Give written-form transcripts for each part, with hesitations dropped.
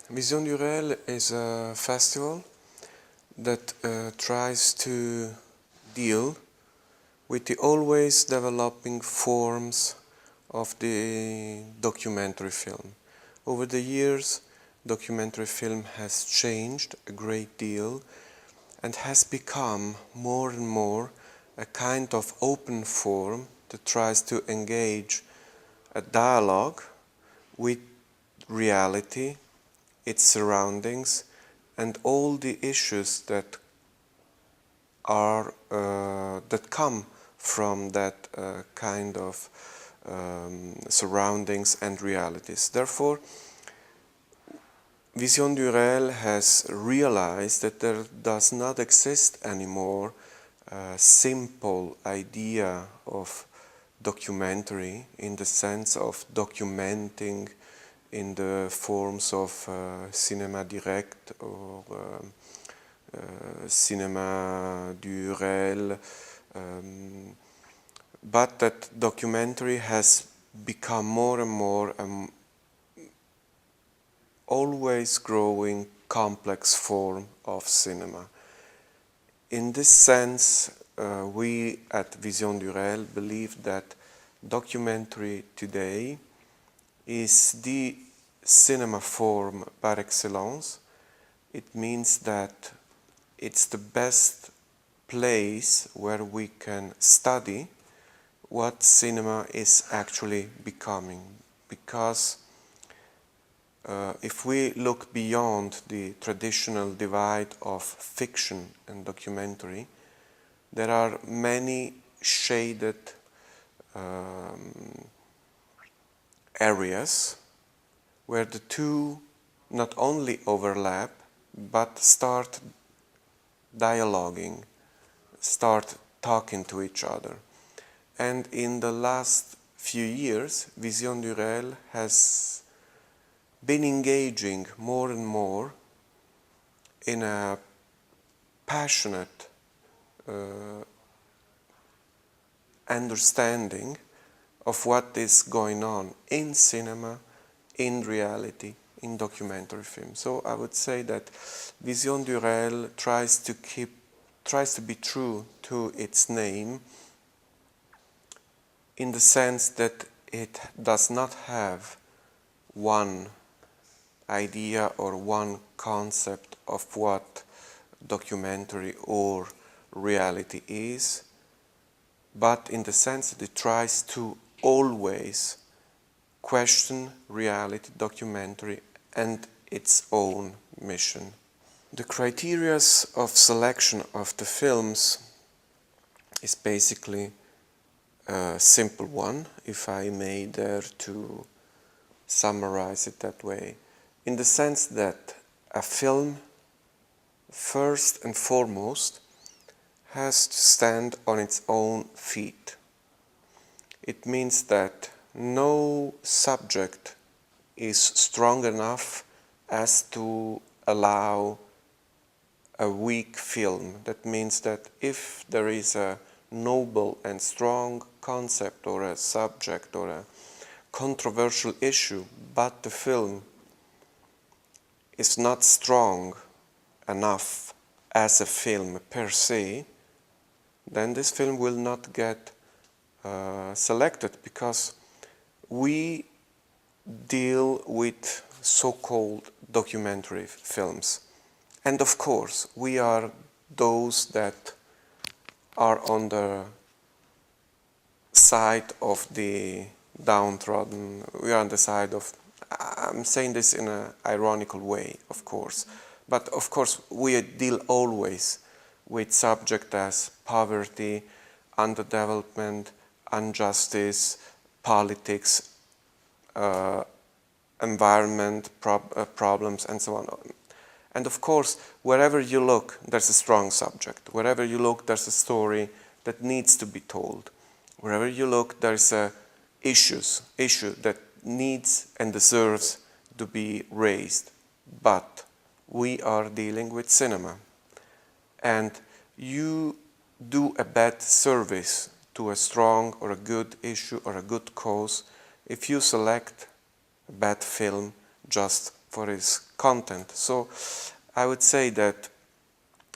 Vision du Réel is a festival that tries to deal with the always developing forms of the documentary film. Over the years, documentary film has changed a great deal and has become more and more a kind of open form that tries to engage a dialogue with reality, its surroundings, and all the issues that are that come from that kind of surroundings and realities. Therefore, Vision du Réel has realized that there does not exist anymore a simple idea of documentary in the sense of documenting in the forms of cinéma direct or cinéma du réel, but that documentary has become more and more always growing complex form of cinema. In this sense, we at Vision du Réel believe that documentary today is the cinema form par excellence. It means that it's the best place where we can study what cinema is actually becoming, because if we look beyond the traditional divide of fiction and documentary, there are many shaded areas where the two not only overlap but start dialoguing, start talking to each other. And in the last few years, Vision du Réel has been engaging more and more in a passionate understanding of what is going on in cinema, in reality, in documentary film. So I would say that Vision du Réel tries to be true to its name, in the sense that it does not have one idea or one concept of what documentary or reality is, but in the sense that it tries to always question reality, documentary, and its own mission. The criteria of selection of the films is basically a simple one, if I may dare to summarize it that way, in the sense that a film, first and foremost, has to stand on its own feet. It means that no subject is strong enough as to allow a weak film. That means that if there is a noble and strong concept or a subject or a controversial issue, but the film is not strong enough as a film per se, then this film will not get selected, because we deal with so-called documentary films. And of course, we are those that are on the side of the downtrodden. We are on the side of, I'm saying this in an ironical way, of course, but of course we deal always with subjects as poverty, underdevelopment, injustice, politics, environment problems, and so on. And of course, wherever you look, there's a strong subject. Wherever you look, there's a story that needs to be told. Wherever you look, there's a issue that needs and deserves to be raised. But we are dealing with cinema. And you do a bad service to a strong or a good issue or a good cause if you select a bad film just for its content. So I would say that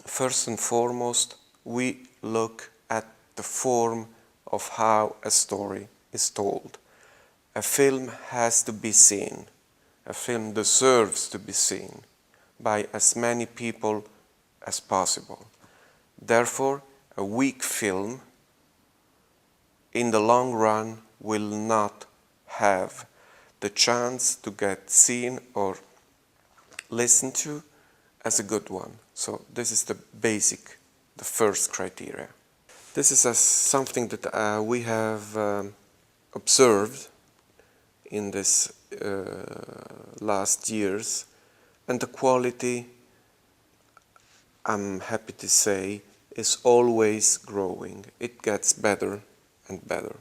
first and foremost, we look at the form of how a story is told. A film has to be seen. A film deserves to be seen by as many people as possible. Therefore, a weak film in the long run will not have the chance to get seen or listened to as a good one. So this is the basic, the first criteria. This is something that we have observed in this last years, and the quality, I'm happy to say, is always growing. It gets better and better.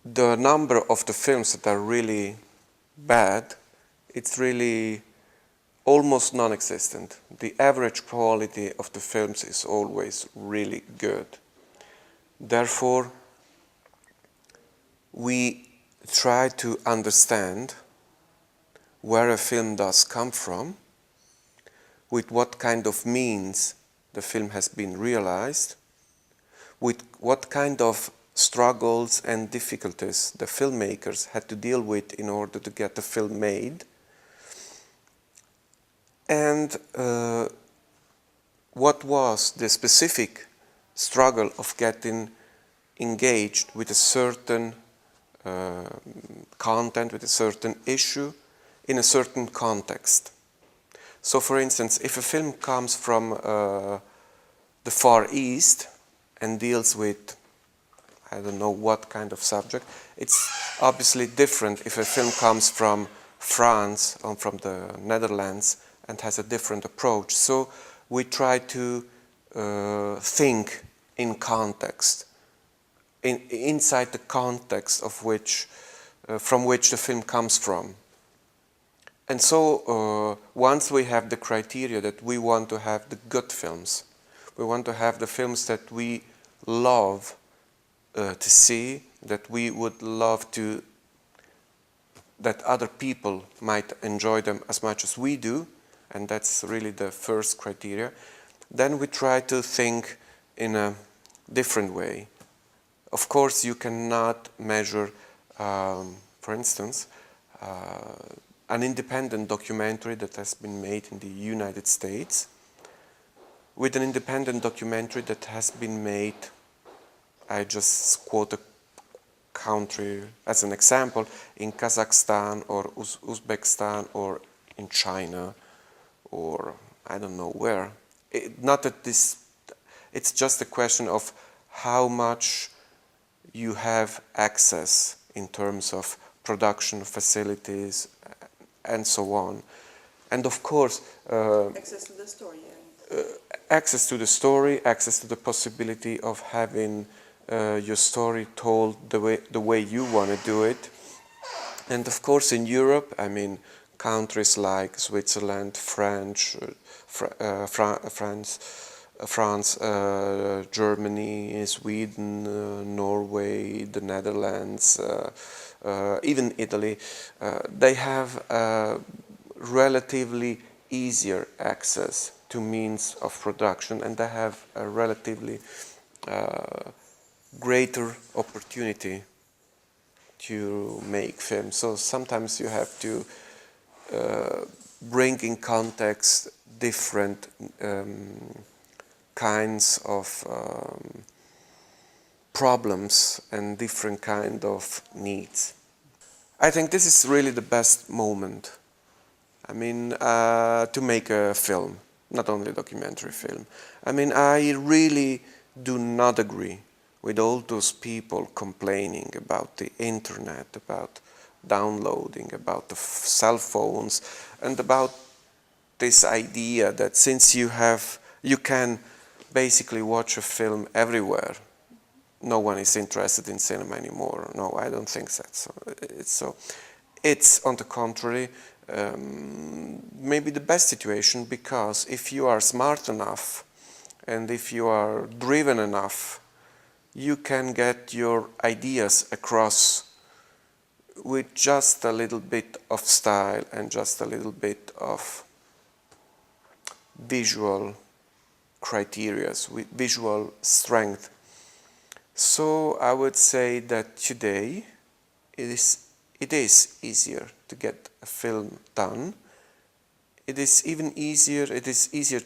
The number of the films that are really bad, it's really almost non-existent. The average quality of the films is always really good. Therefore, we try to understand where a film does come from, with what kind of means the film has been realized, with what kind of struggles and difficulties the filmmakers had to deal with in order to get the film made, and what was the specific struggle of getting engaged with a certain content, with a certain issue, in a certain context. So for instance, if a film comes from the Far East and deals with, I don't know what kind of subject, it's obviously different if a film comes from France or from the Netherlands and has a different approach. So we try to think in context, inside the context of which, from which the film comes from. And so once we have the criteria that we want to have the good films, we want to have the films that we love to see, that we would love to, that other people might enjoy them as much as we do, and that's really the first criteria, then we try to think in a different way. Of course, you cannot measure, for instance, an independent documentary that has been made in the United States with an independent documentary that has been made, I just quote a country as an example, in Kazakhstan or Uzbekistan or in China or I don't know where. Not that this, it's just a question of how much you have access in terms of production facilities and so on. And of course, access to the story. Access to the story, access to the possibility of having your story told the way you want to do it. And of course in Europe, I mean, countries like Switzerland, France, Germany, Sweden, Norway, the Netherlands, even Italy, they have relatively easier access to means of production, and they have a relatively greater opportunity to make films. So sometimes you have to bring in context different kinds of problems and different kind of needs. I think this is really the best moment, I mean, to make a film, not only a documentary film. I mean, I really do not agree with all those people complaining about the internet, about downloading, about the cell phones, and about this idea that since you can basically watch a film everywhere, no one is interested in cinema anymore. No, I don't think that. So it's on the contrary, maybe the best situation, because if you are smart enough and if you are driven enough, you can get your ideas across with just a little bit of style and just a little bit of visual criteria, with visual strength. So I would say that today it is easier to get a film done. It is easier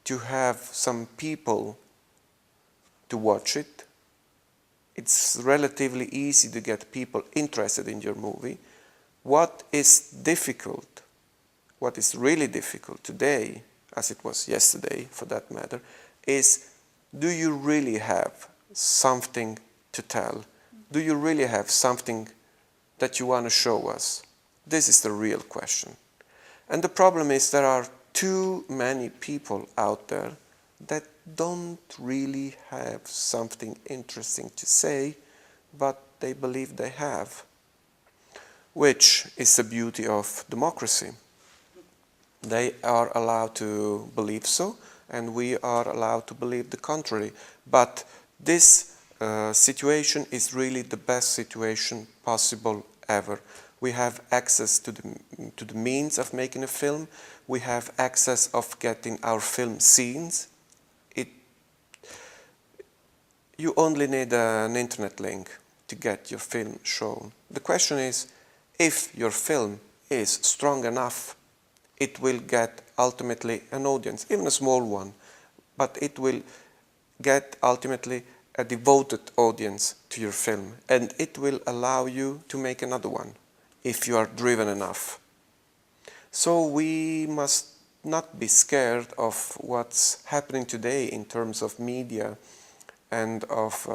to have some people to watch it. It's relatively easy to get people interested in your movie. What is really difficult today, as it was yesterday for that matter, is, do you really have something to tell? Do you really have something that you want to show us? This is the real question. And the problem is there are too many people out there that don't really have something interesting to say, but they believe they have, which is the beauty of democracy. They are allowed to believe so, and we are allowed to believe the contrary. But this situation is really the best situation possible ever. We have access to the means of making a film. We have access of getting our film scenes. You only need an internet link to get your film shown. The question is, if your film is strong enough, it will get ultimately an audience, even a small one, but it will get ultimately a devoted audience to your film, and it will allow you to make another one if you are driven enough. So we must not be scared of what's happening today in terms of media and of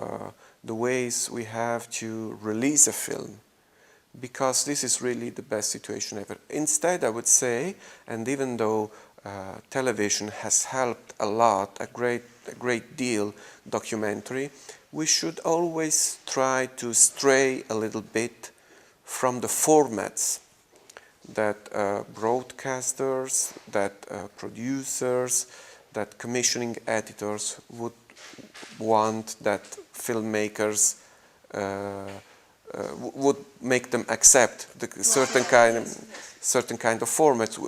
the ways we have to release a film, because this is really the best situation ever. Instead, I would say, and even though television has helped a lot, a great deal, documentary, we should always try to stray a little bit from the formats that broadcasters, that producers, that commissioning editors would want that filmmakers would make them accept the certain kind of formats.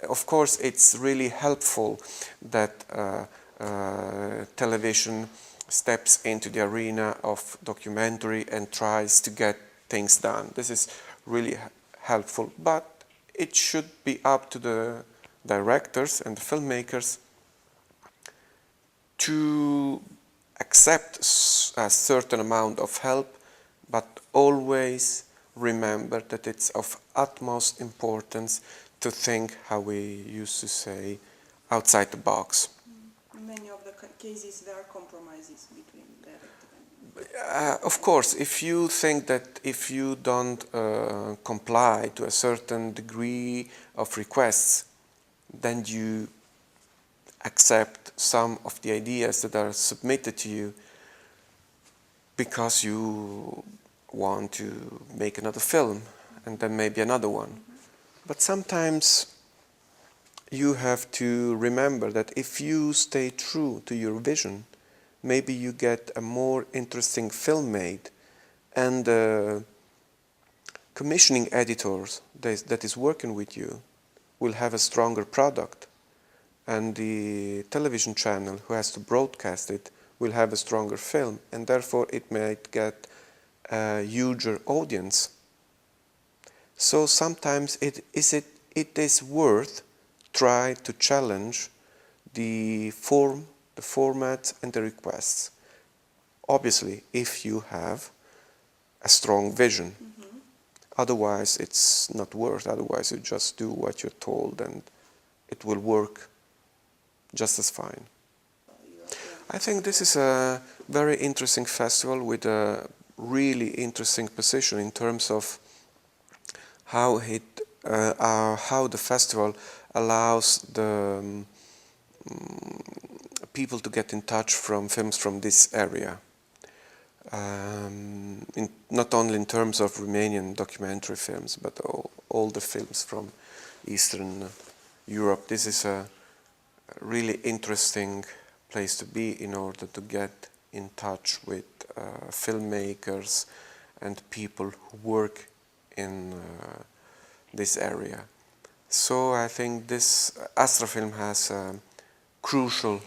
Of course, it's really helpful that television steps into the arena of documentary and tries to get things done. This is really helpful, but it should be up to the directors and the filmmakers to accept a certain amount of help, but always remember that it's of utmost importance to think, how we used to say, outside the box. In many of the cases, there are compromises between director and... Of course, if you think that if you don't comply to a certain degree of requests, then you accept some of the ideas that are submitted to you because you want to make another film and then maybe another one. But sometimes you have to remember that if you stay true to your vision, maybe you get a more interesting film made, and commissioning editors that is working with you will have a stronger product, and the television channel who has to broadcast it will have a stronger film, and therefore it might get a huger audience. So sometimes it is worth try to challenge the format and the requests. Obviously, if you have a strong vision. Otherwise, it's not worth. Otherwise, you just do what you're told and it will work just as fine. I think this is a very interesting festival with a really interesting position in terms of how the festival allows the people to get in touch from films from this area. Not only in terms of Romanian documentary films, but all the films from Eastern Europe. This is a really interesting place to be in order to get in touch with filmmakers and people who work in this area. So I think this Astra film has a crucial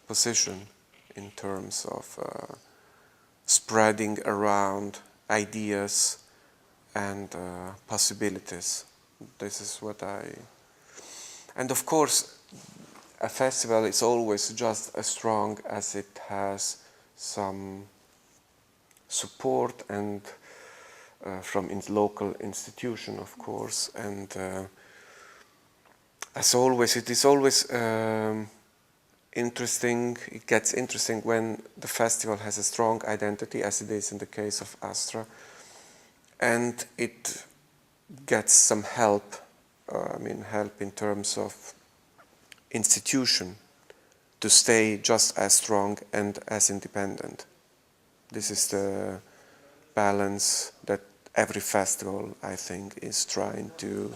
position in terms of spreading around ideas and possibilities. This is what and of course a festival is always just as strong as it has some support and from its local institution, of course, and as always, it is always interesting. It gets interesting when the festival has a strong identity, as it is in the case of Astra, and it gets some help. Help in terms of institution to stay just as strong and as independent. This is the balance that every festival, I think, is trying to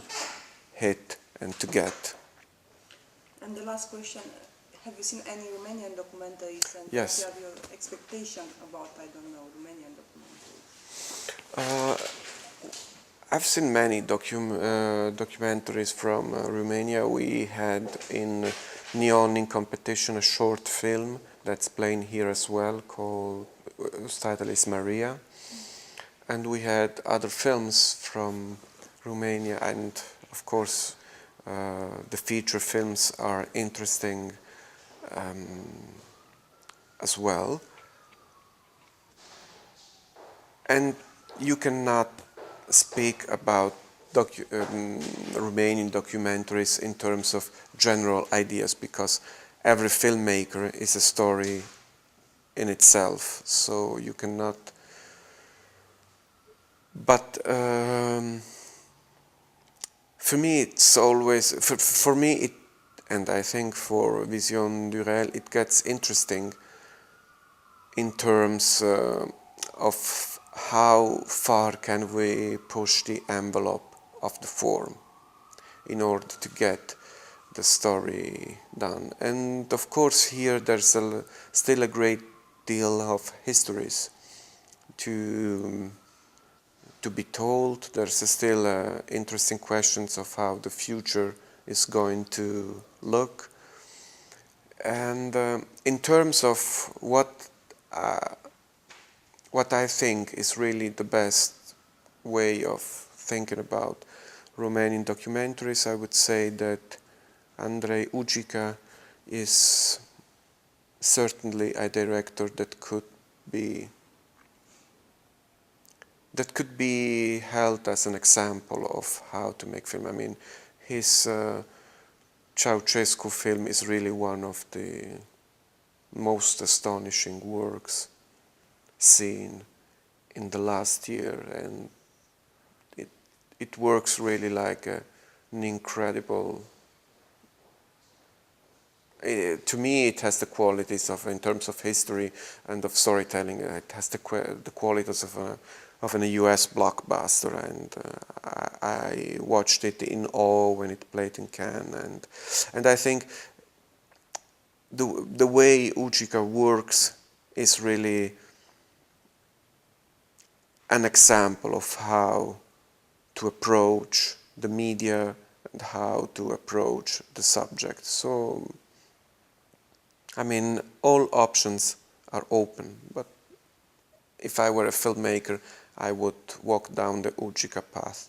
hit and to get. And the last question, have you seen any Romanian documentaries, and yes. what are your expectations about, I don't know, Romanian documentaries? I've seen many documentaries from Romania. We had in Neon competition a short film that's playing here as well, whose title is Maria. And we had other films from Romania, and of course the feature films are interesting as well. And you cannot speak about Romanian documentaries in terms of general ideas, because every filmmaker is a story in itself, so you cannot. But for me, it's always for me, and I think for Vision du Réel, it gets interesting in terms of how far can we push the envelope of the form in order to get the story done. And of course here there's still a great deal of histories to be told. There's still interesting questions of how the future is going to look. And in terms of what I think is really the best way of thinking about Romanian documentaries, I would say that Andrei Ujica is certainly a director that could be held as an example of how to make film. I mean, his Ceausescu film is really one of the most astonishing works seen in the last year, and it works really like an incredible. To me, it has the qualities of, in terms of history and of storytelling, it has the qualities of a US blockbuster, and I watched it in awe when it played in Cannes, and I think the way Ujica works is really an example of how to approach the media and how to approach the subject. So, I mean, all options are open, but if I were a filmmaker, I would walk down the Ujica path.